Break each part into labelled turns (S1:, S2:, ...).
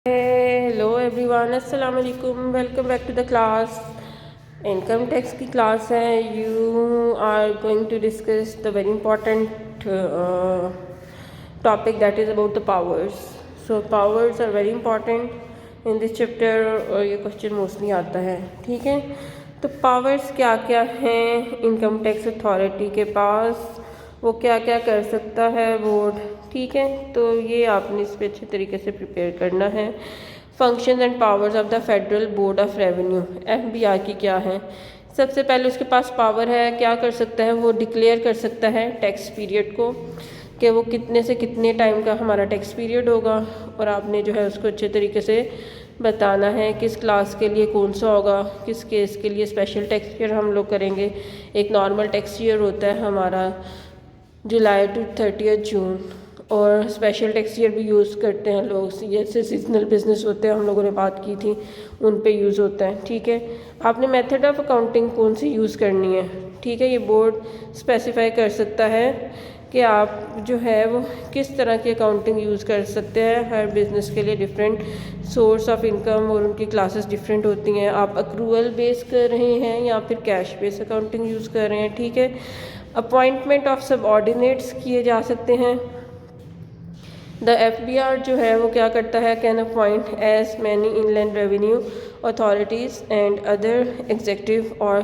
S1: Hello everyone, अस्सलाम वालेकुम। Welcome back to the class. Income tax की क्लास है। You are going to discuss the very important topic that is about the powers. So powers are very important in this chapter और ये question mostly आता है। ठीक है, तो powers क्या क्या हैं इनकम टैक्स अथॉरिटी के पास, वो क्या क्या कर सकता है बोर्ड। ठीक है, तो ये आपने इस पर अच्छे तरीके से प्रिपेयर करना है। Function and powers of the federal board of revenue, FBI की क्या है। सबसे पहले उसके पास पावर है, क्या कर सकता है, वो डिक्लेयर कर सकता है टैक्स पीरियड को, कि वो कितने से कितने टाइम का हमारा टैक्स पीरियड होगा, और आपने जो है उसको अच्छे तरीके से बताना है किस क्लास के लिए कौन सा होगा, किस केस के लिए स्पेशल टैक्स ईयर हम लोग करेंगे। एक नॉर्मल टैक्स ईयर होता है हमारा जुलाई टू 30 जून, और स्पेशल टैक्स ईयर भी यूज़ करते हैं लोग, जैसे सीजनल बिजनेस होते हैं, हम लोगों ने बात की थी, उन पे यूज़ होता है। ठीक है, आपने मेथड ऑफ अकाउंटिंग कौन सी यूज़ करनी है। ठीक है, ये बोर्ड स्पेसिफाई कर सकता है कि आप जो है वो किस तरह की अकाउंटिंग यूज़ कर सकते हैं। हर बिज़नेस के लिए डिफरेंट सोर्स ऑफ इनकम और उनकी क्लासेस डिफरेंट होती हैं। आप अक्रूवल बेस कर रहे हैं या फिर कैश बेस अकाउंटिंग यूज़ कर रहे हैं। ठीक है, अपॉइंटमेंट ऑफ सबऑर्डिनेट्स किए जा सकते हैं। द FBR जो है वो क्या करता है, can appoint as many inland revenue authorities and other executive और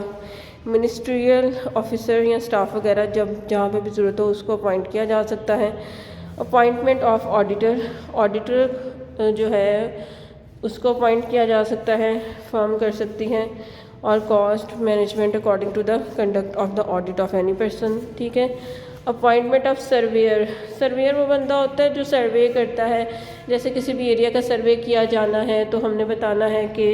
S1: मिनिस्ट्रियल ऑफिसर या स्टाफ वगैरह, जब जहाँ पे भी ज़रूरत हो उसको अपॉइंट किया जा सकता है। अपॉइंटमेंट ऑफ ऑडिटर, ऑडिटर जो है उसको अपॉइंट किया जा सकता है, फर्म कर सकती है। और cost management according to the conduct of the audit of any person. ठीक है, अपॉइंटमेंट ऑफ सर्वेयर, सर्वेयर वो बंदा होता है जो सर्वे करता है। जैसे किसी भी एरिया का सर्वे किया जाना है तो हमने बताना है कि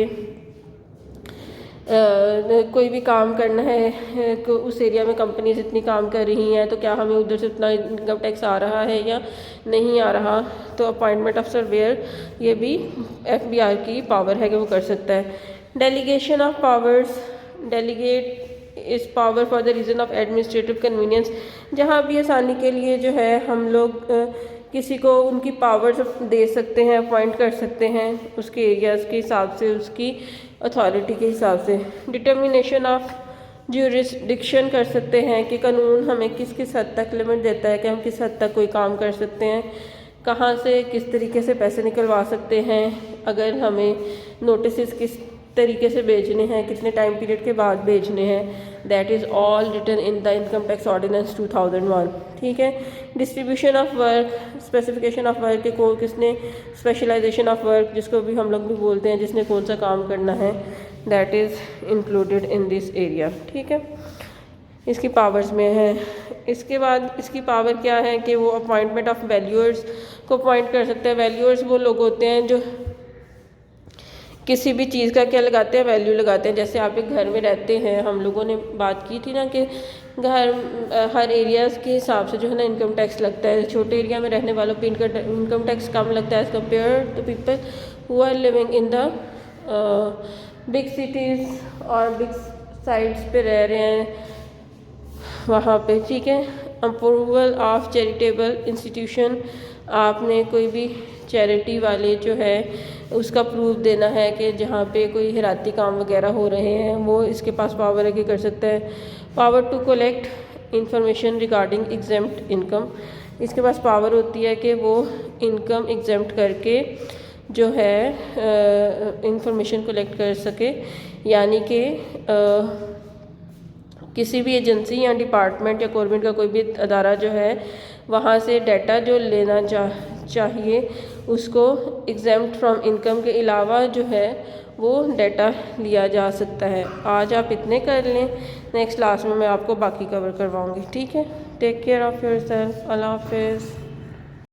S1: कोई भी काम करना है, उस एरिया में कंपनीज इतनी काम कर रही हैं, तो क्या हमें उधर से उतना इनकम टैक्स आ रहा है या नहीं आ रहा। तो अपॉइंटमेंट ऑफ सर्वेयर ये भी FBR की पावर है कि वो कर सकता है। डेलीगेशन ऑफ पावर्स, डेलीगेट इस power for the reason of administrative convenience, जहाँ भी आसानी के लिए जो है हम लोग किसी को उनकी पावर्स दे सकते हैं, अपॉइंट कर सकते हैं उसके एरियाज़ के हिसाब से, उसकी अथॉरिटी के हिसाब से। डिटर्मिनेशन ऑफ ज्यूरिसडिक्शन कर सकते हैं कि कानून हमें किस किस हद तक लिमिट देता है कि हम किस हद तक कोई काम कर सकते हैं, कहाँ से किस तरीके से पैसे निकलवा सकते हैं, अगर हमें नोटिस किस तरीके से भेजने हैं, कितने टाइम पीरियड के बाद भेजने हैं। That is all written in the income tax ordinance 2001। ठीक है, distribution of work, specification of work के को किसने, स्पेशलाइजेशन ऑफ वर्क जिसको भी हम लोग भी बोलते हैं, जिसने कौन सा काम करना है, that is included in this area. ठीक है, इसकी पावर्स में है। इसके बाद इसकी पावर क्या है कि वो अपॉइंटमेंट ऑफ वैल्यूअर्स को अपॉइंट कर सकते हैं। वैल्यूअर्स वो लोग होते हैं जो किसी भी चीज़ का क्या लगाते हैं, वैल्यू लगाते हैं। जैसे आप एक घर में रहते हैं, हम लोगों ने बात की थी ना कि घर हर एरियाज़ के हिसाब से जो है ना इनकम टैक्स लगता है। छोटे एरिया में रहने वालों पे इनकम टैक्स कम लगता है as compare to people who are living in the big cities और बिग साइड्स पे रह रहे हैं वहाँ पे। ठीक है, अप्रूवल ऑफ चैरिटेबल इंस्टीट्यूशन, आपने कोई भी चैरिटी वाले जो है उसका प्रूफ देना है कि जहाँ पे कोई हिराती काम वगैरह हो रहे हैं, वो इसके पास पावर है कि कर सकता है। Power to collect information regarding exempt income, इसके पास पावर होती है कि वो इनकम एग्जेम्प्ट करके जो है इंफॉर्मेशन कलेक्ट कर सके, यानी कि किसी भी एजेंसी या डिपार्टमेंट या गवर्नमेंट का कोई भी अदारा जो है वहाँ से डाटा जो लेना चाहिए उसको एग्जेम्प्ट फ्रॉम इनकम के अलावा जो है वो डाटा लिया जा सकता है। आज आप इतने कर लें, नेक्स्ट क्लास में मैं आपको बाकी कवर करवाऊँगी। ठीक है, टेक केयर ऑफ़ योरसेल्फ, अल्लाह हाफिज़।